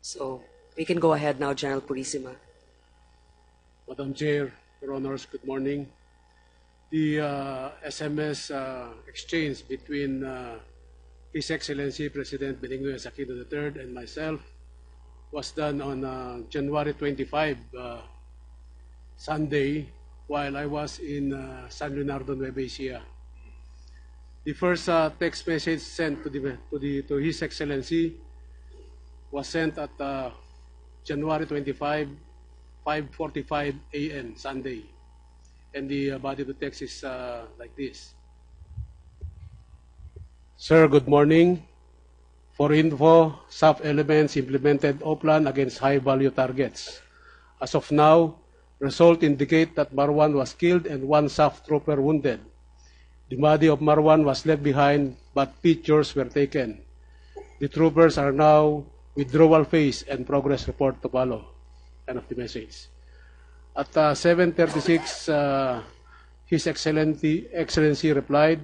So we can go ahead now, General Purisima. Madam Chair, Your Honors, good morning. The SMS exchange between His Excellency President Benigno Aquino III and myself was done on January 25, Sunday, while I was in San Leonardo, Nueva Ecija. The first text message sent to His Excellency was sent at January 25, 5:45 a.m. Sunday, and the body of the text is like this. Sir, good morning. For info, SAF elements implemented O-plan against high-value targets. As of now, results indicate that Marwan was killed and one SAF trooper wounded. The body of Marwan was left behind, but pictures were taken. The troopers are now withdrawal phase and progress report to follow. End of the message. At 7:36, His Excellency replied,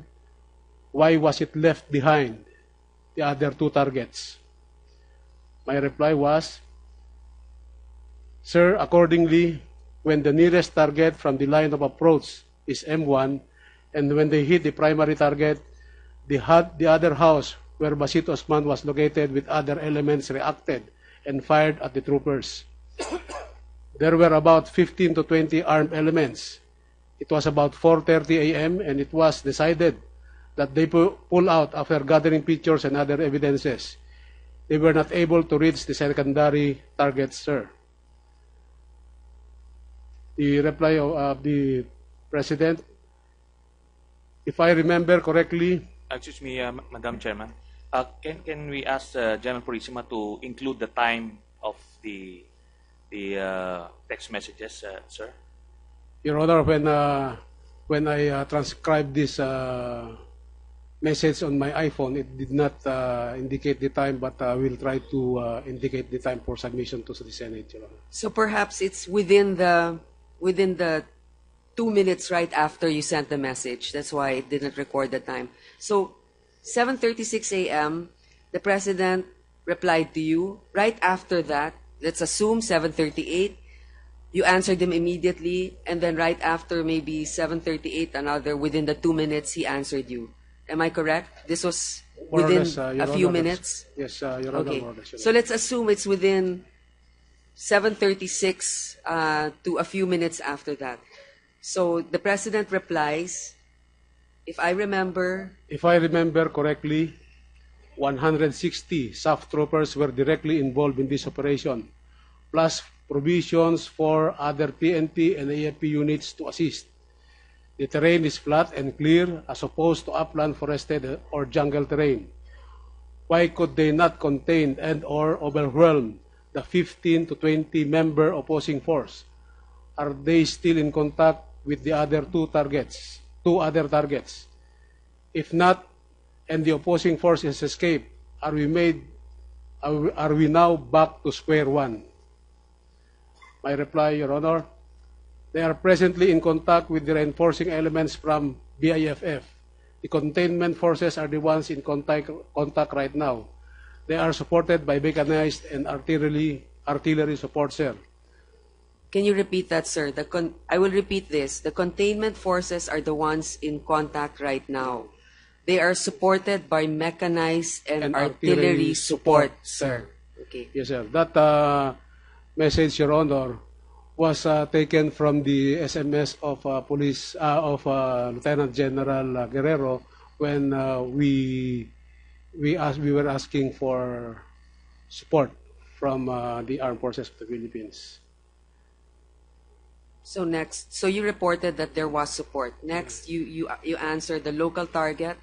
"Why was it left behind, the other two targets?" My reply was, "Sir, accordingly, when the nearest target from the line of approach is M1, and when they hit the primary target, the other house where Basit Osman was located with other elements reacted and fired at the troopers. There were about 15 to 20 armed elements. It was about 4:30 a.m. and it was decided that they pull out after gathering pictures and other evidences. They were not able to reach the secondary targets, sir." The reply of the President, if I remember correctly, Excuse me, Madam Chairman. Can we ask General Purisima to include the time of the text messages, sir? Your Honor, when I transcribed this message on my iPhone, it did not indicate the time, but I will try to indicate the time for submission to the Senate, Your Honor. So perhaps it's within the 2 minutes right after you sent the message. That's why it didn't record the time. So 7:36 a.m., the President replied to you. Right after that, let's assume 7:38, you answered him immediately, and then right after maybe 7:38, another, within the 2 minutes, he answered you. Am I correct? This was More or within less, Your a few Honor, minutes? Yes, Your Honor. Okay. More or less, Your So let's assume it's within 7:36 to a few minutes after that. So the President replies, if I remember correctly, 160 SAF troopers were directly involved in this operation, plus provisions for other PNP and AFP units to assist. The terrain is flat and clear as opposed to upland, forested, or jungle terrain. Why could they not contain and/or overwhelm the 15 to 20 member opposing force? Are they still in contact with the other two other targets? If not, and the opposing force has escaped, are we now back to square one? My reply, Your Honor, they are presently in contact with the reinforcing elements from BIFF. The containment forces are the ones in contact right now. They are supported by mechanized and artillery support, sir. Can you repeat that, sir? I will repeat this. The containment forces are the ones in contact right now. They are supported by mechanized and artillery support, sir. Okay. Yes, sir. That message, Your Honor, was taken from the SMS of Lieutenant General Guerrero when we were asking for support from the armed forces of the Philippines. So next, so you reported that there was support. Next, you answered the local target.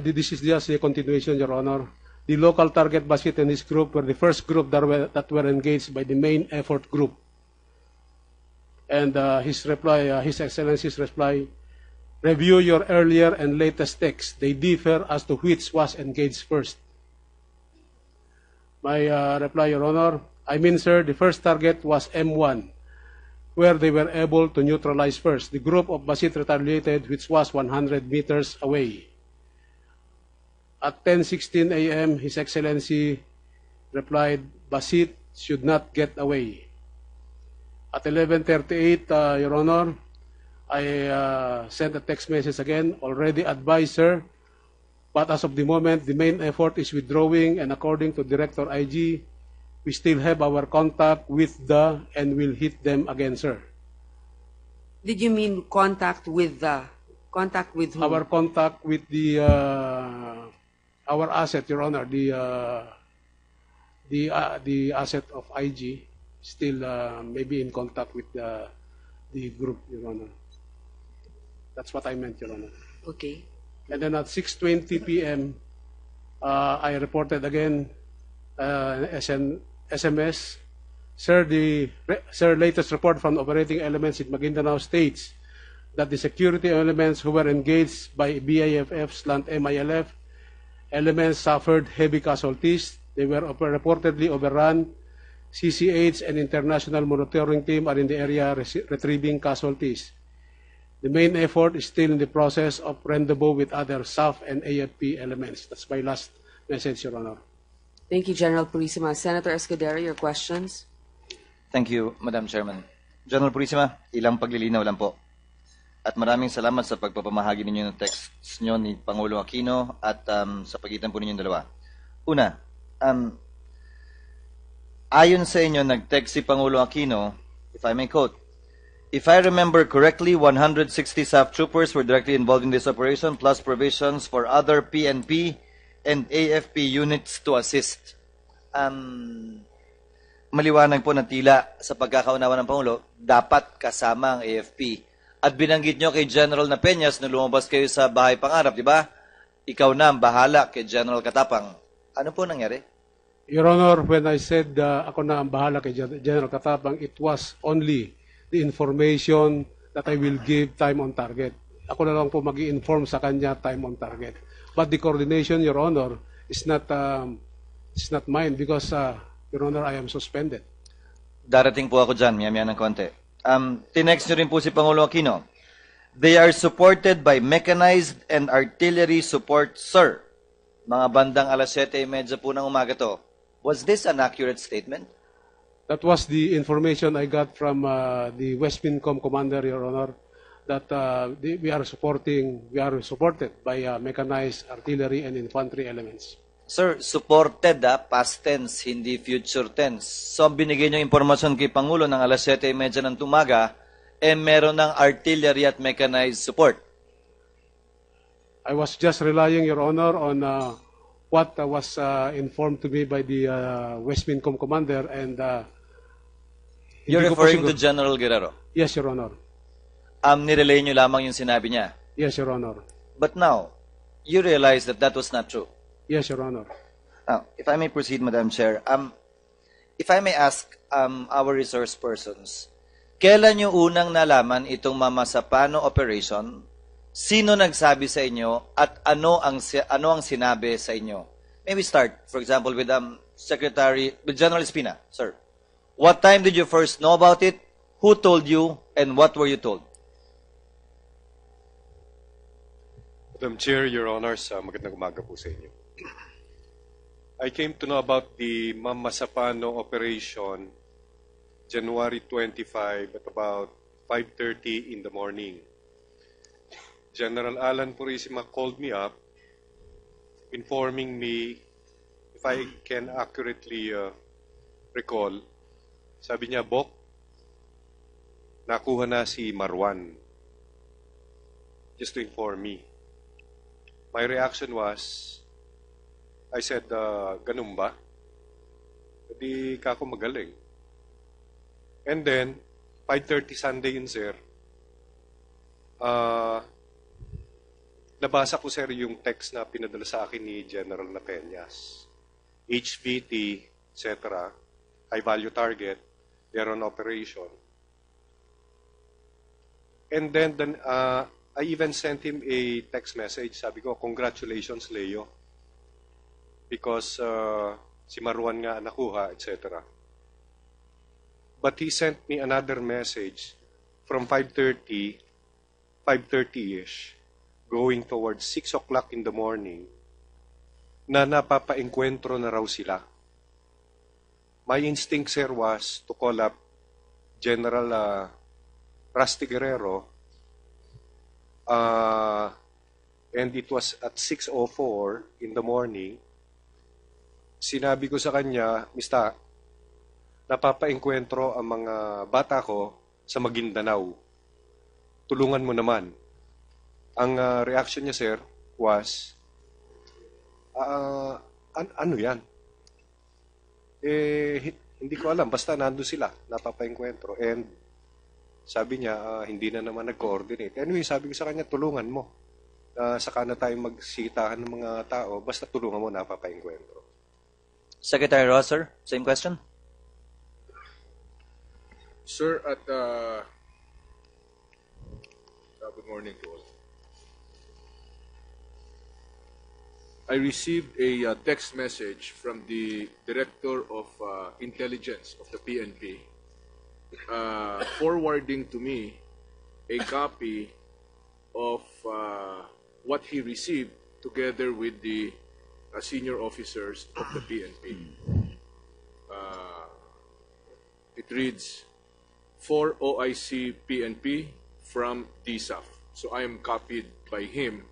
This is just a continuation, Your Honor. The local target Basit and his group were the first group that were engaged by the main effort group. And His Excellency's reply, review your earlier and latest texts. They differ as to which was engaged first. My reply, Your Honor, I mean, sir, the first target was M1, where they were able to neutralize first. The group of Basit retaliated, which was 100 meters away. At 10:16 a.m., His Excellency replied, Basit should not get away. At 11:38, Your Honor, I sent a text message again, already advised her, but as of the moment, the main effort is withdrawing, and according to Director IG, we still have our contact with and will hit them again, sir. Did you mean contact with whom? Our contact with our asset, Your Honor, the asset of IG, still maybe in contact with the group, Your Honor. That's what I meant, Your Honor. Okay. And then at 6:20 p.m., I reported again SMS. Sir, latest report from operating elements in Maguindanao states that the security elements who were engaged by BIFF/MILF elements suffered heavy casualties. They were reportedly overrun. CCH and international monitoring team are in the area retrieving casualties. The main effort is still in the process of rendezvous with other SAF and AFP elements. That's my last message, Your Honor. Thank you, General Purisima. Senator Escudero, your questions? Thank you, Madam Chairman. General Purisima, ilang paglilinaw lang po. At maraming salamat sa pagpapamahagi ninyo ng texts nyo ni Pangulo Aquino at sa pagitan po ninyong dalawa. Una, ayon sa inyo, nag-text si Pangulo Aquino, if I may quote, "If I remember correctly, 160 SAF troopers were directly involved in this operation, plus provisions for other PNP and AFP units to assist." Maliwanag po na tila sa pagkakaunawa ng Pangulo, dapat kasama ang AFP. At binanggit nyo kay General Napeñas na lumabas kayo sa Bahay Pangarap, di ba? Ikaw na ang bahala kay General Katapang. Ano po nangyari? Your Honor, when I said ako na ang bahala kay General Katapang, it was only the information that I will give time on target. Ako na lang po mag-i-inform sa kanya time on target. But the coordination, Your Honor, is not mine because, Your Honor, I am suspended. Darating po ako dyan, maya-maya ng konti. Tinext nyo rin po si Pangulo Aquino. They are supported by mechanized and artillery support, sir. Mga bandang alas 7:30 po ng umaga to. Was this an accurate statement? That was the information I got from the West Mincom commander, Your Honor, that we are supported by mechanized artillery and infantry elements. Sir, supported past tense, hindi future tense. So, binigay niyo impormasyon kay Pangulo ng alas 7:30 ng tumaga, meron ng artillery at mechanized support. I was just relying, Your Honor, on what was informed to me by the West Mincom commander, and You're referring to General Guererro? Yes, Your Honor. Nirelay niyo lamang yung sinabi niya? Yes, Your Honor. But now, you realize that that was not true? Yes, Your Honor. Now, if I may proceed, Madam Chair, if I may ask our resource persons, kailan nyo unang nalaman itong Mamasapano operation? Sino nagsabi sa inyo at ano ang sinabi sa inyo? Maybe start, for example, with General Espina, sir. What time did you first know about it? Who told you? And what were you told? Madam Chair, Your Honors, magandang umaga po sa inyo. I came to know about the Mamasapano operation January 25 at about 5:30 in the morning. General Alan Purisima called me up, informing me, if I can accurately recall, sabi niya, Bok, nakuha na si Marwan. Just to inform me. My reaction was, I said, ganun ba? Hindi ka ako magaling. And then, 5:30 Sunday yun, sir. Nabasa ko, sir, yung text na pinadala sa akin ni General Napeñas. HVT, etc. High value target. They're on operation. And then, I even sent him a text message. Sabi ko, congratulations, Leo. Because si Marwan nga nakuha, etc. But he sent me another message from 5:30-ish, going towards 6 o'clock in the morning, na napapaengkwentro na raw sila. My instinct, sir, was to call up General Rustico Guererro, and it was at 6:04 in the morning. Sinabi ko sa kanya, Mista, napapaengkwentro ang mga bata ko sa Maguindanao. Tulungan mo naman. Ang reaction niya, sir, was, ano yan? Hindi ko alam. Basta nandun sila, napapaengkwentro. And sabi niya, hindi na naman nag-coordinate. Anyway, sabi ko sa kanya, tulungan mo. Saka na tayo magsitahan ng mga tao, basta tulungan mo, napapaengkwentro. Secretary Rosser, same question. Sir, good morning to all. I received a text message from the Director of Intelligence of the PNP forwarding to me a copy of what he received together with the senior officers of the PNP. It reads, for OIC PNP from DSAF. So I am copied by him,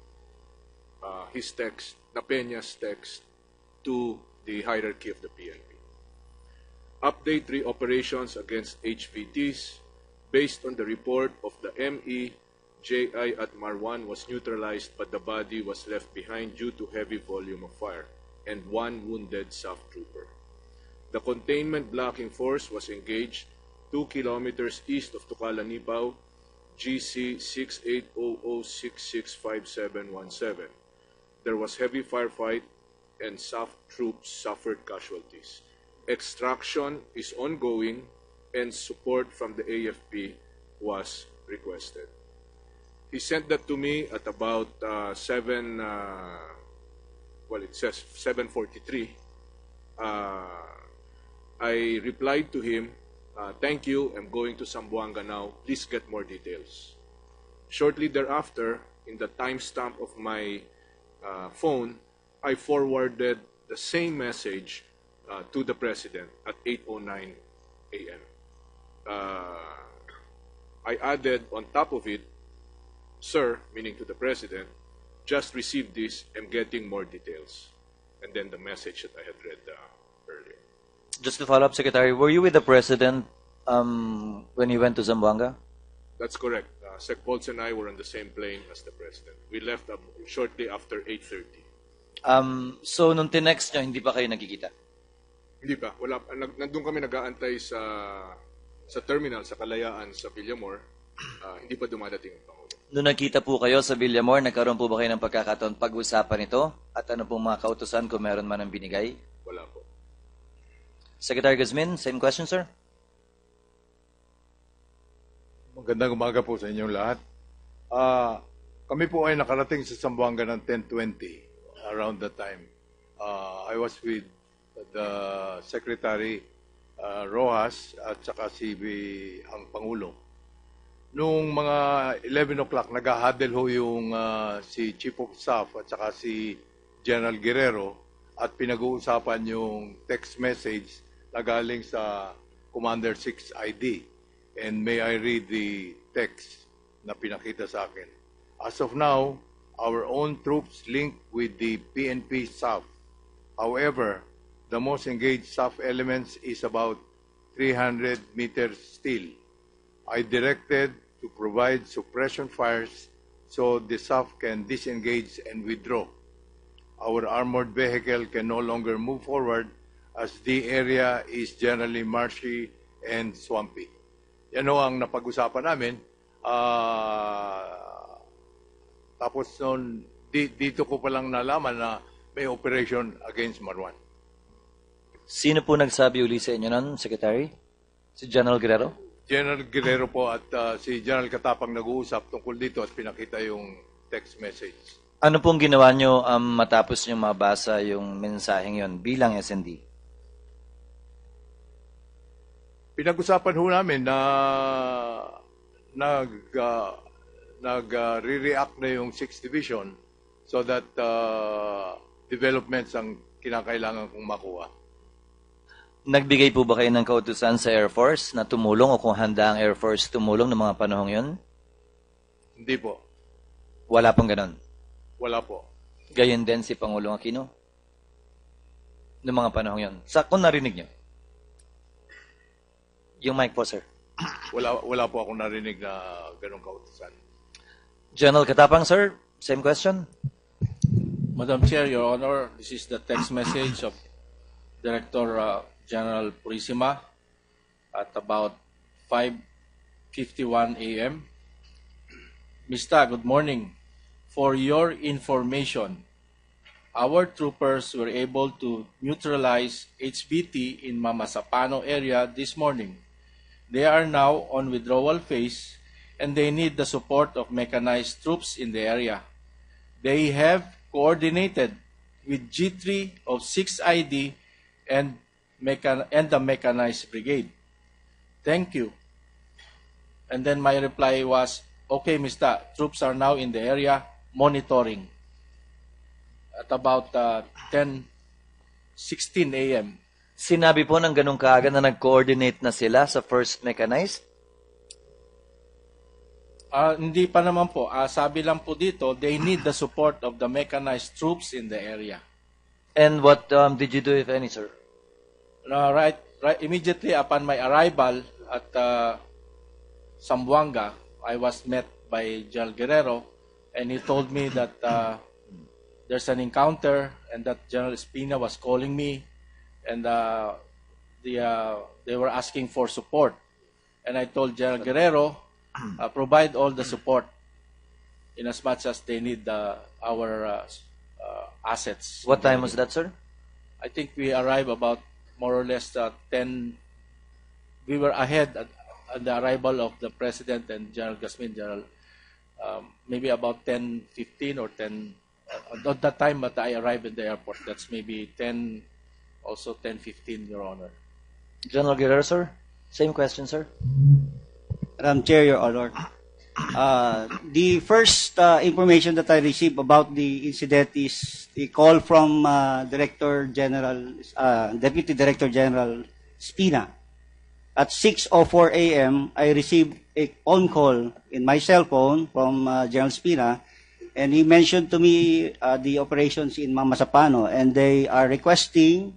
his text, Napeña's text, to the hierarchy of the PNP. Update 3 operations against HVTs based on the report of the ME, JI at Marwan was neutralized but the body was left behind due to heavy volume of fire and 1 wounded SAF trooper. The containment blocking force was engaged 2 kilometers east of Tucalanibao, GC 6800665717. There was heavy firefight and SAF troops suffered casualties. Extraction is ongoing and support from the AFP was requested. He sent that to me at about 7:43. I replied to him, thank you, I'm going to Zamboanga now, please get more details. Shortly thereafter, in the timestamp of my phone, I forwarded the same message to the President at 8:09 a.m. I added on top of it, sir, meaning to the President, just received this, I'm getting more details. And then the message that I had read earlier. Just to follow up, Secretary, were you with the President when he went to Zamboanga? That's correct. Sec Pauls and I were on the same plane as the President. We left shortly after 8:30. So, nung tinext nyo, hindi pa kayo nagkikita? Hindi pa. Wala. Nandun kami nag-aantay sa terminal, sa Kalayaan, sa Villamor. Hindi pa dumadating ang Pangulo. Nung nakita po kayo sa Villamor, nagkaroon po ba kayo ng pagkakataon pag-usapan ito? At ano pong mga kautusan kung meron man ang binigay? Wala po. Secretary Guzmin, same question, sir. Magandang umaga po sa inyong lahat. Kami po ay nakarating sa Zamboanga ng 10:20 around that time. I was with the Secretary Rojas at saka ang Pangulo. Noong mga 11 o'clock, nag-huddle ho yung si Chief of Staff at saka si General Guerrero at pinag-uusapan yung text message na galing sa Commander 6 ID. And may I read the text na pinakita sa akin. As of now, our own troops linked with the PNP SAF. However, the most engaged SAF elements is about 300 meters still. I directed to provide suppression fires so the SAF can disengage and withdraw. Our armored vehicle can no longer move forward as the area is generally marshy and swampy. Yan ho ang napag-usapan namin. Tapos noon, dito ko palang nalaman na may operation against Marwan. Sino po nagsabi uli sa inyo nun, Secretary? Si General Guerrero? General Guerrero po at si General Katapang nag-uusap tungkol dito at pinakita yung text message. Ano pong ginawa nyo matapos nyo mabasa yung mensaheng yon bilang SND? Pinag-usapan ho namin na nag-re-react na yung 6th Division so that developments ang kinakailangan kong makuha. Nagbigay po ba kayo ng kautusan sa Air Force na tumulong o kung handa ang Air Force tumulong ng mga panahong yun? Hindi po. Wala pong ganon. Wala po. Gayon din si Pangulong Aquino? Noong mga panahong yun. Kung narinig nyo? Yung mic po, sir. Wala po akong narinig na ganong kautusan. General Katapang, sir. Same question. Madam Chair, Your Honor, this is the text message of Director General Purisima at about 5:51 a.m. Mr. Good morning. For your information, our troopers were able to neutralize HBT in Mamasapano area this morning. They are now on withdrawal phase and they need the support of mechanized troops in the area. They have coordinated with G3 of 6ID and the mechanized brigade. Thank you. And then my reply was, okay, Mr. Troops are now in the area monitoring. At about 10:16 a.m. Sinabi po ng ganun kaagad na nag-coordinate na sila sa first mechanized? Hindi pa naman po. Sabi lang po dito, they need the support of the mechanized troops in the area. And what did you do, if any, sir? Right immediately upon my arrival at Zamboanga, I was met by General Guerrero, and he told me that there's an encounter and that General Espina was calling me, and they were asking for support. And I told General Guerrero, provide all the support in as much as they need our assets. What time was that, sir? I think we arrived about more or less 10. We were ahead at the arrival of the President and General Gasmin, maybe about 10:15 or 10. At that time that I arrived in the airport, that's maybe 10, also 10:15, Your Honor. General Guerrero, sir? Same question, sir. Madam Chair, Your Honor. The first information that I received about the incident is a call from Deputy Director General Spina. At 6:04 a.m., I received a phone call in my cell phone from General Spina, and he mentioned to me the operations in Mamasapano, and they are requesting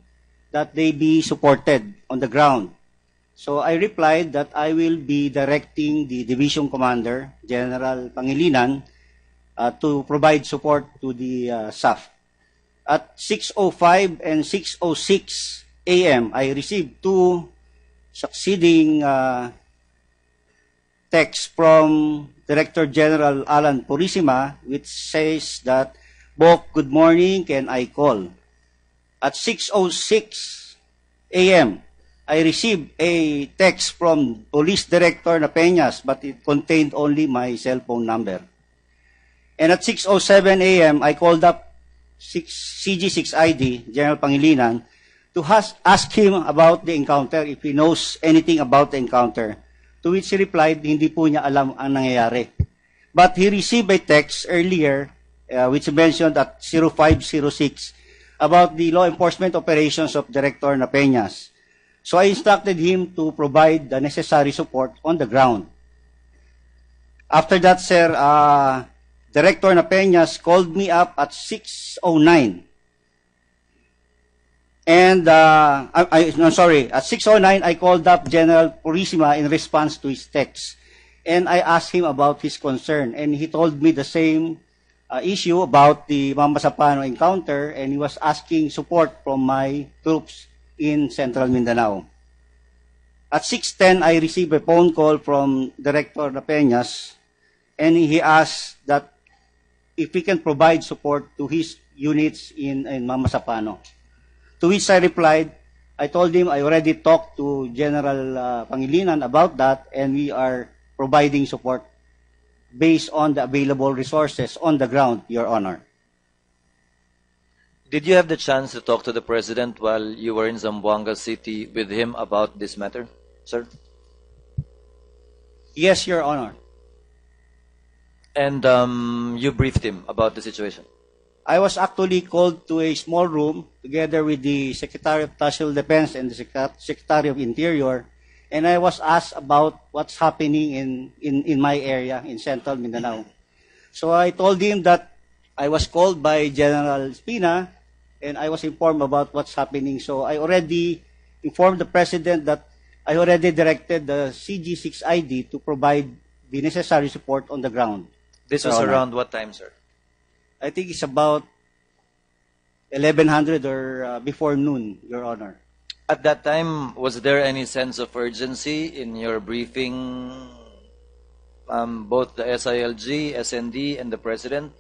that they be supported on the ground. So I replied that I will be directing the division commander, General Pangilinan, to provide support to the SAF. At 6:05 and 6:06 a.m., I received two succeeding texts from Director General Alan Purisima, which says that, Bok, good morning, can I call? At 6:06 a.m., I received a text from Police Director Napeñas, but it contained only my cell phone number. And at 6:07 a.m., I called up CG6ID, General Pangilinan, to ask him about the encounter, if he knows anything about the encounter. To which he replied, hindi po niya alam ang nangyayari. But he received a text earlier, which mentioned at 0506, about the law enforcement operations of Director Napeñas. So I instructed him to provide the necessary support on the ground. After that, sir, Director Napeñas called me up at 6:09. And, at 6:09, I called up General Purisima in response to his text. And I asked him about his concern. And he told me the same issue about the Mamasapano encounter, and he was asking support from my troops in Central Mindanao. At 6:10, I received a phone call from Director Napeñas, and he asked that if we can provide support to his units in Mamasapano. To which I replied, I told him I already talked to General Pangilinan about that, and we are providing support based on the available resources on the ground, Your Honor. Did you have the chance to talk to the President while you were in Zamboanga City with him about this matter, sir? Yes, Your Honor. And you briefed him about the situation? I was actually called to a small room together with the Secretary of National Defense and the Secretary of Interior, and I was asked about what's happening in my area in Central Mindanao. So I told him that I was called by General Espina, and I was informed about what's happening. So I already informed the President that I already directed the CG6ID to provide the necessary support on the ground. This was around what time, sir? I think it's about 1100 or before noon, Your Honor. At that time, was there any sense of urgency in your briefing, both the SILG, SND, and the President?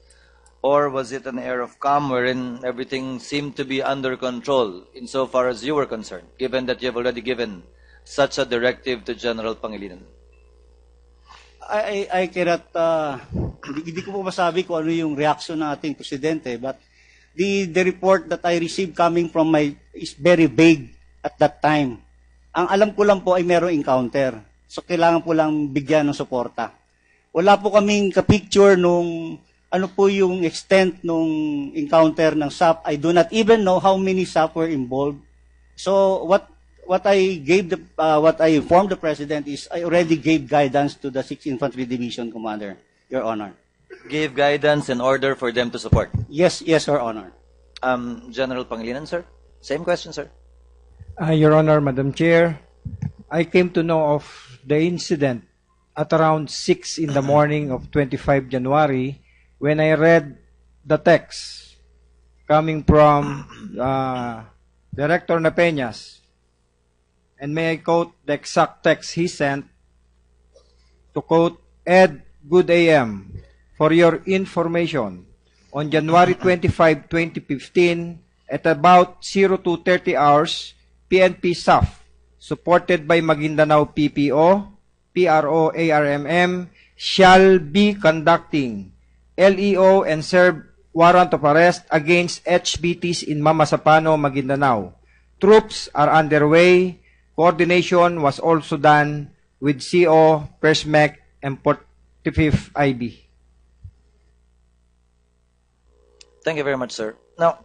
Or was it an air of calm wherein everything seemed to be under control insofar as you were concerned, given that you have already given such a directive to General Pangilinan? I cannot, hindi ko po masabi kung ano yung reaction ng ating presidente, but the report that I received coming from is very vague at that time. Ang alam ko lang po ay merong encounter. So kailangan po lang bigyan ng suporta. Wala po kaming ka-picture nung ano po yung extent nung encounter ng SAF. I do not even know how many SAF were involved. So what I informed the President is I already gave guidance to the 6th Infantry Division Commander, Your Honor. Gave guidance in order for them to support? Yes, Your Honor. General Pangilinan, sir? Same question, sir. Your Honor, Madam Chair, I came to know of the incident at around 6 in the morning of 25 January when I read the text coming from Director Napeñas. And may I quote the exact text he sent, to quote, Ed, good AM. For your information, on January 25, 2015, at about 02:30 hours, PNP SAF, supported by Maguindanao PPO, PRO, ARMM, shall be conducting LEO and serve warrant of arrest against HBTs in Mamasapano, Maguindanao. Troops are underway. Coordination was also done with CO, PERSMEC, and 45th IB. Thank you very much, sir. Now,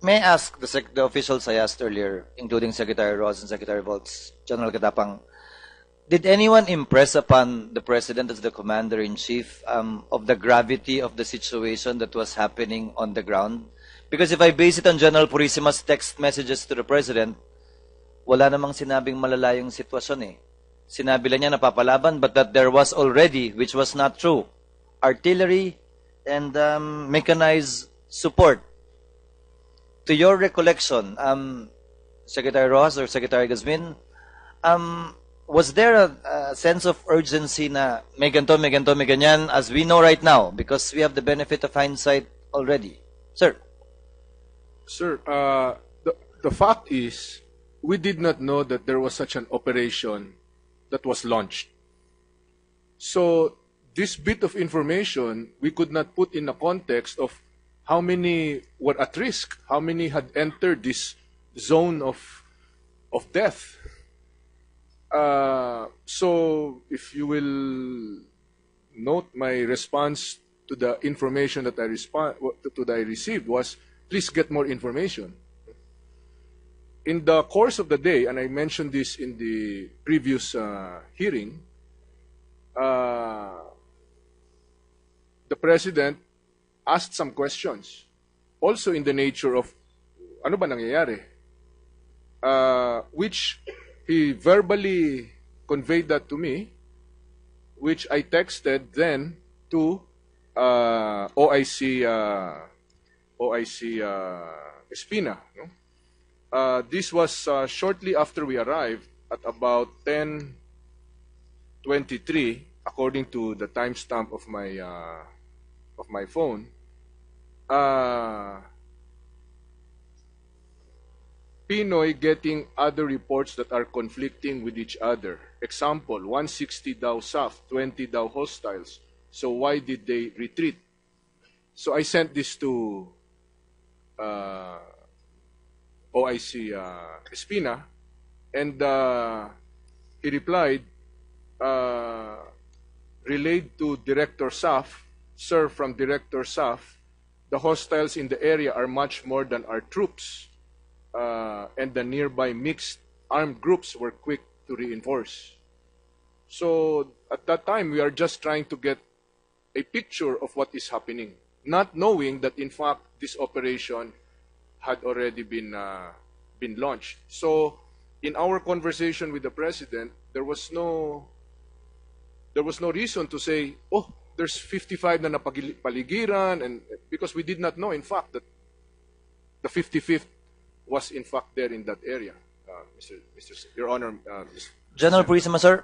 may I ask the officials I asked earlier, including Secretary Ross and Secretary Volts, General Katapang, did anyone impress upon the President as the Commander-in-Chief of the gravity of the situation that was happening on the ground? Because if I base it on General Purisima's text messages to the President, wala namang sinabing malala yung sitwasyon eh. Sinabi lang niya napapalaban, but that there was already, which was not true, artillery and mechanized support. To your recollection, Secretary Ross or Secretary Gazmin, was there a sense of urgency na may ganito, may ganyan, as we know right now, because we have the benefit of hindsight already? Sir. Sir, the fact is, we did not know that there was such an operation that was launched. So, this bit of information, we could not put in a context of how many were at risk, how many had entered this zone of death. So, if you will note, my response to the information that I received was, please get more information. In the course of the day, and I mentioned this in the previous hearing, the President asked some questions, also in the nature of, ano ba nangyayari? Which he verbally conveyed that to me, which I texted then to OIC Espina. No? This was shortly after we arrived at about 10:23, according to the timestamp of my phone. Pinoy getting other reports that are conflicting with each other. Example, 160 daw SAF, 20 daw hostiles. So why did they retreat? So I sent this to OIC Espina, and he replied, relayed to Director SAF, Sir, from Director SAF, the hostiles in the area are much more than our troops, and the nearby mixed armed groups were quick to reinforce. So at that time, we are just trying to get a picture of what is happening, not knowing that in fact this operation had already been launched. So in our conversation with the president, there was no reason to say, oh, there's 55 na napaligiran, and because we did not know in fact that the 55th was in fact there in that area. Your Honor, General Purisima, sir,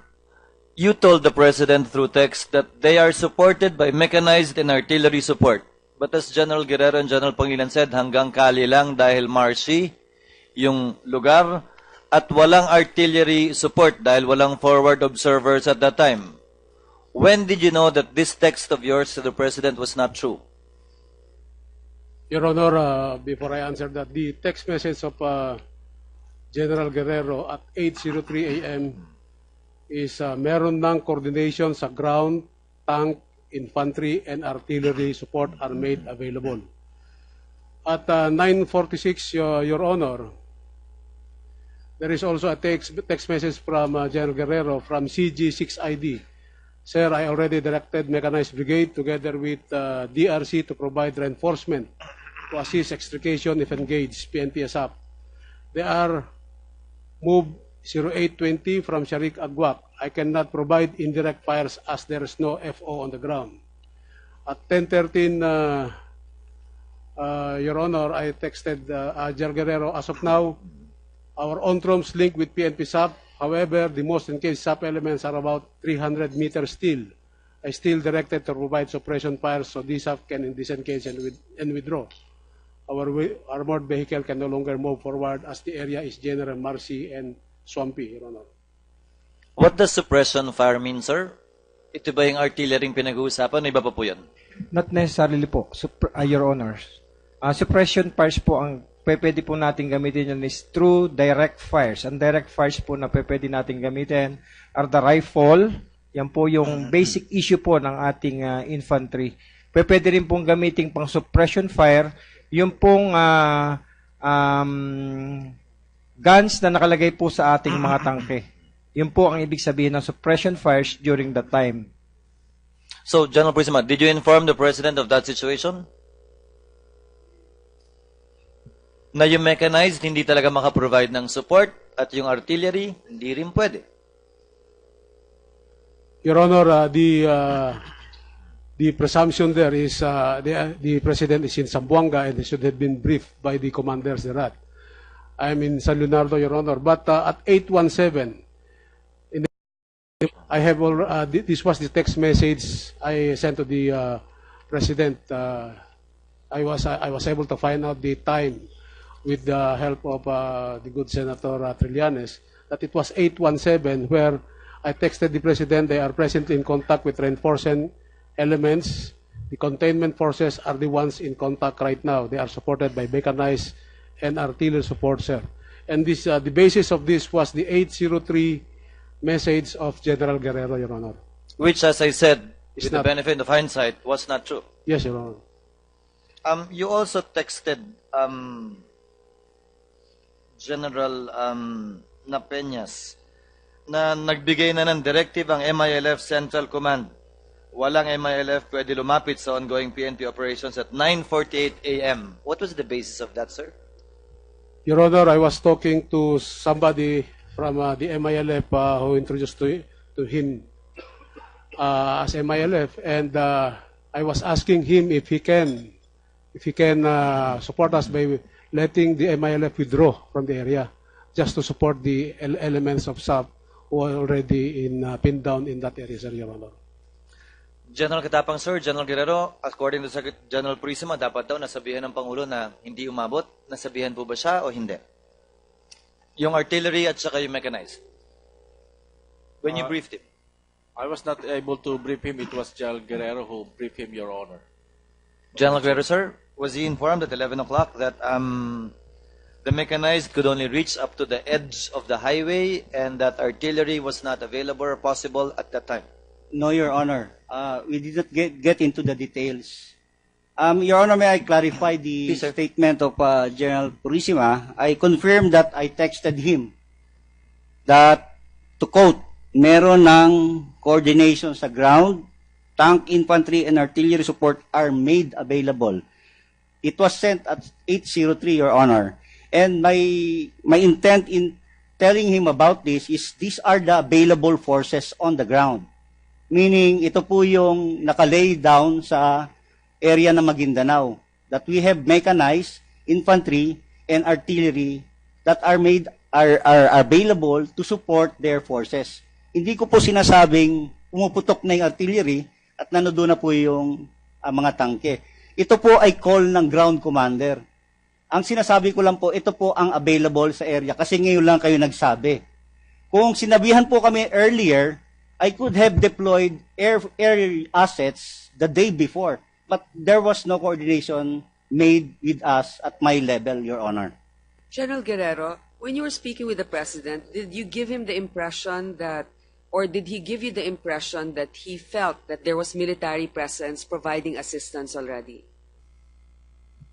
you told the President through text that they are supported by mechanized and artillery support. But as General Guerrero and General Pangilinan said, hanggang Kali lang dahil marshy yung lugar at walang artillery support dahil walang forward observers at that time. When did you know that this text of yours to the President was not true? Your Honor, before I answer that, the text message of General Guerrero at 8:03 a.m. is meron ng coordination sa ground, tank, infantry, and artillery support are made available. At 9:46, Your Honor, there is also a text message from General Guerrero from CG6ID. Sir, I already directed Mechanized Brigade together with DRC to provide reinforcement to assist extrication if engaged, PNP SAF. They are moved 0820 from Sharik Agwak. I cannot provide indirect fires as there is no FO on the ground. At 10:13, Your Honor, I texted General Guerrero, as of now, our on-troops link with PNP SAF. However, the most engaged SAF elements are about 300 meters still. I still directed to provide suppression fires so these SAF can disengage and withdraw. Our armored vehicle can no longer move forward as the area is generally marshy and swampy, Your Honor. What does suppression fire mean, sir? Ito ba yung artillery pinag-uusapan o iba pa po yan? Not necessarily po, Your Honors. Suppression fires po ang pwede po natin gamitin yan is through direct fires. Ang direct fires po na pwede natin gamitin are the rifle. Yan po yung basic issue po ng ating infantry. Pwede rin pong gamitin pang suppression fire. Yung pong guns na nakalagay po sa ating mga tangke. Yun po ang ibig sabihin ng suppression fires during that time. So, General Purisima, did you inform the President of that situation? Na yung mechanized hindi talaga makaprovide ng support at yung artillery hindi rin pwede. Your Honor, the presumption there is the President is in Zamboanga and should have been briefed by the commanders thereat. I'm in San Leonardo, Your Honor. But at 8:17, I have this was the text message I sent to the President. I was able to find out the time with the help of the good Senator Trillanes, that it was 8:17 where I texted the President, they are presently in contact with reinforcing elements. The containment forces are the ones in contact right now. They are supported by mechanized and artillery support, sir. And this, the basis of this was the 8:03 message of General Guerrero, Your Honor. Which, as I said, It's with the not- benefit of hindsight, was not true. Yes, Your Honor. You also texted General Napeñas na nagbigay na ng directive ang MILF Central Command. Walang MILF pwede lumapit sa ongoing PNP operations at 9:48 a.m. What was the basis of that, sir? Your Honor, I was talking to somebody from the MILF who introduced to him as MILF, and I was asking him if he can support us by letting the MILF withdraw from the area, just to support the elements of SAF who are already pinned down in that area, sir, Your Honor. General Katapang, sir, General Guerrero, according to General Purisima, dapat daw nasabihan ng Pangulo na hindi umabot. Nasabihan po ba siya o hindi? Yung artillery at saka yung mechanized. When you briefed him. I was not able to brief him. It was General Guerrero who briefed him, Your Honor. General Guerrero, sir, was he informed at 11 o'clock that the mechanized could only reach up to the edge of the highway and that artillery was not available or possible at that time? No, Your Honor. We did not get into the details. Your Honor, may I clarify the Please, sir. statement of General Purisima? I confirm that I texted him that, to quote, meron ng coordination sa ground, tank, infantry, and artillery support are made available. It was sent at 8:03, Your Honor. And my intent in telling him about this is these are the available forces on the ground. Meaning, ito po yung nakalay down sa area ng Maguindanao, that we have mechanized infantry and artillery that are available to support their forces. Hindi ko po sinasabing pumuputok na yung artillery at nanodoon na po yung mga tangke. Ito po ay call ng ground commander. Ang sinasabi ko lang po, ito po ang available sa area kasi ngayon lang kayo nagsabi. Kung sinabihan po kami earlier, I could have deployed air assets the day before. But there was no coordination made with us at my level, Your Honor. General Guerrero, when you were speaking with the President, did you give him the impression that, or did he give you the impression that he felt that there was military presence providing assistance already?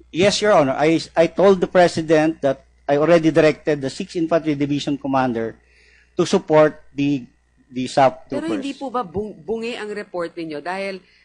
Yes, Your Honor. I told the President that I already directed the 6th Infantry Division Commander to support the SAF troopers. Pero hindi po ba bungi ang report ninyo? Dahil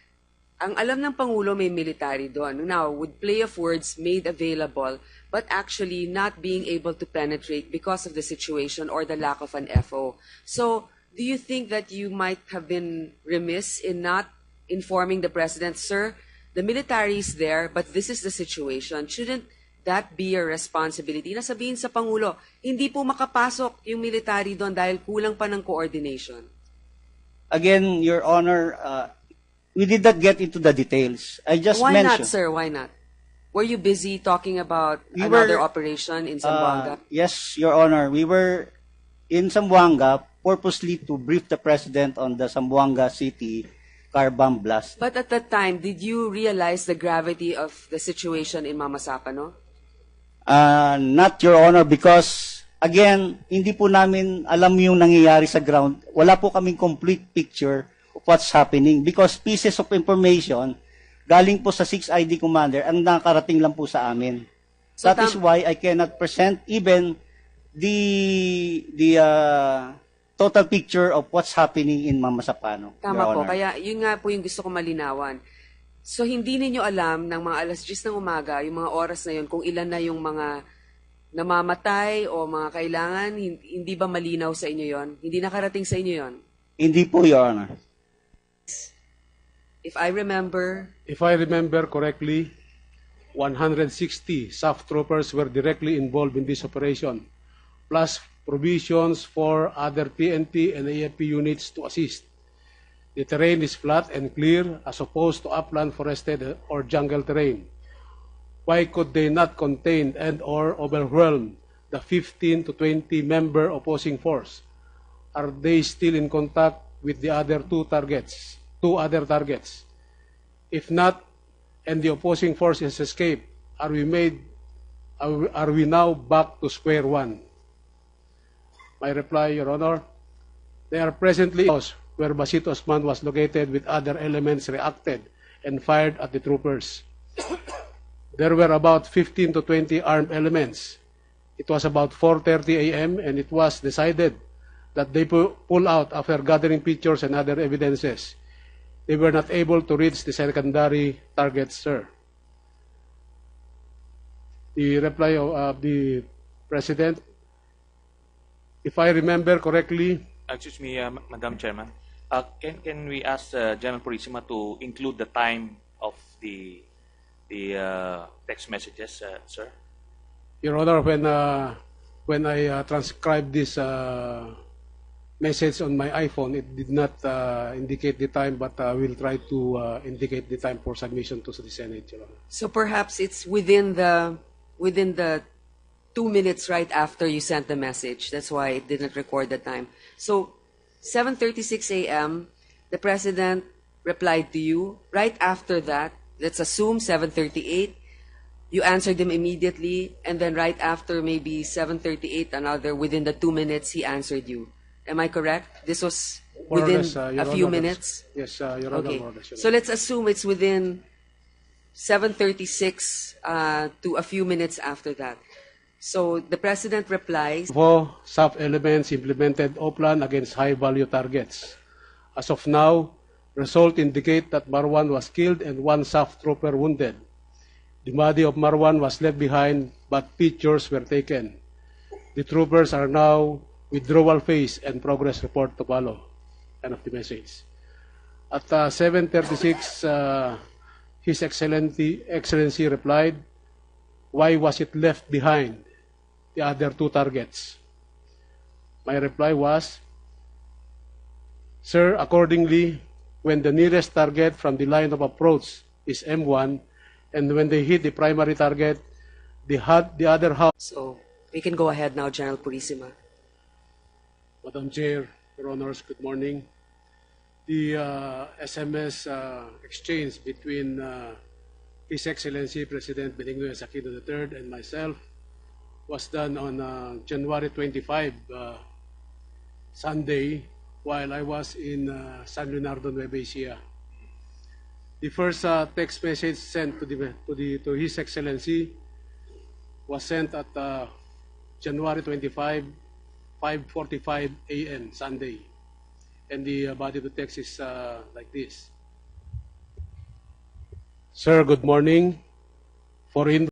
ang alam ng Pangulo may military doon. Now, with play of words, made available, but actually not being able to penetrate because of the situation or the lack of an FO. So, do you think that you might have been remiss in not informing the President, sir, the military is there, but this is the situation. Shouldn't that be your responsibility? Nasabihin sa Pangulo, hindi po makapasok yung military doon dahil kulang pa ng coordination. Again, Your Honor, we did not get into the details. I just Why mentioned. not, sir? Why not? Were you busy talking about We another were, operation in Zamboanga? Yes, Your Honor. We were in Zamboanga purposely to brief the President on the Zamboanga City car bomb blast. But at that time, did you realize the gravity of the situation in Mamasapano? Not, Your Honor, because, again, hindi po namin alam yung nangyayari sa ground. Wala po kaming complete picture of what's happening because pieces of information galing po sa 6 ID Commander ang nakarating lang po sa amin. So That is why I cannot present even the total picture of what's happening in Mamasapano. Tama Your po. Honor. Kaya yun nga po yung gusto ko malinawan. So hindi ninyo alam ng mga 10:00 ng umaga, yung mga oras na yun, kung ilan na yung mga namamatay o mga kailangan, hindi ba malinaw sa inyo yon? Hindi nakarating sa inyo yon? Hindi po, Your Honor. If I remember, correctly, 160 SAF troopers were directly involved in this operation, plus provisions for other PNP and AFP units to assist. The terrain is flat and clear as opposed to upland, forested, or jungle terrain. Why could they not contain and or overwhelm the 15 to 20 member opposing force? Are they still in contact with the other two other targets? If not, and the opposing force has escaped, are we now back to square one? My reply, Your Honor, they are presently where Basito Osman was located with other elements reacted and fired at the troopers. There were about 15 to 20 armed elements. It was about 4:30 a.m. and it was decided that they pull out after gathering pictures and other evidences. They were not able to reach the secondary targets, sir. The reply of the President, if I remember correctly, Excuse me, Madam Chairman. Can we ask General Purisima to include the time of the text messages, sir? Your Honor, when I transcribed this message on my iPhone, it did not indicate the time, but we'll try to indicate the time for submission to the Senate, Your Honor. so perhaps it's within the 2 minutes right after you sent the message. That's why it didn't record the time. So 7:36 a.m., the President replied to you. Right after that, let's assume 7:38, you answered him immediately, and then right after maybe 7:38, another, within the 2 minutes, he answered you. Am I correct? This was More or within less, Your a few Honor, minutes? Yes, Your Honor, Okay. more or less, Your So let's assume it's within 7:36 to a few minutes after that. So the President replies, Four SAF elements implemented OPLAN against high-value targets. As of now, results indicate that Marwan was killed and one SAF trooper wounded. The body of Marwan was left behind, but pictures were taken. The troopers are now withdrawal phase and progress report to follow. End of the message. At 7:36, His Excellency replied, "Why was it left behind, the other two targets?" My reply was, "Sir, accordingly, when the nearest target from the line of approach is M1, and when they hit the primary target, the other half..." so we can go ahead now, General Purisima. Madam Chair, Your Honors, good morning. The SMS exchange between His Excellency President Benigno Aquino III and myself was done on January 25, Sunday, while I was in San Leonardo, Nueva Ecija. The first text message sent to His Excellency was sent at January 25, 5:45 a.m. Sunday, and the body of the text is like this. Sir, good morning. For